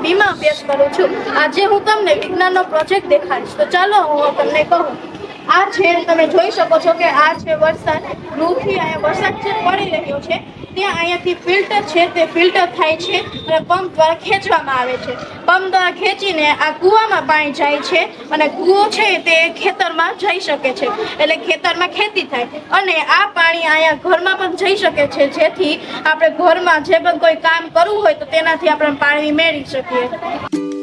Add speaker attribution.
Speaker 1: બીમાં અભ્યાસ કરું છું. આજે હું તમને વિજ્ઞાનનો પ્રોજેક્ટ દેખાડીશ. તો ચાલો હું તમને કહું. આ છે, તમે જોઈ શકો છો કે આ છે વરસાદ. દૂરથી અહીંયા વરસાદ જે પડી રહ્યો છે ત્યાં અહીંયાથી ફિલ્ટર છે તે ફિલ્ટર થાય છે અને પંપ દ્વારા ખેંચવામાં આવે છે. પંપ દ્વારા ખેંચીને આ કૂવામાં પાણી જાય છે અને કૂવો છે તે ખેતરમાં જઈ શકે છે, એટલે ખેતરમાં ખેતી થાય. અને આ પાણી અહીંયા ઘરમાં પણ જઈ શકે છે, જેથી આપણે ઘરમાં જે પણ કોઈ કામ કરવું હોય તો તેનાથી આપણે પાણી મેળવી શકીએ.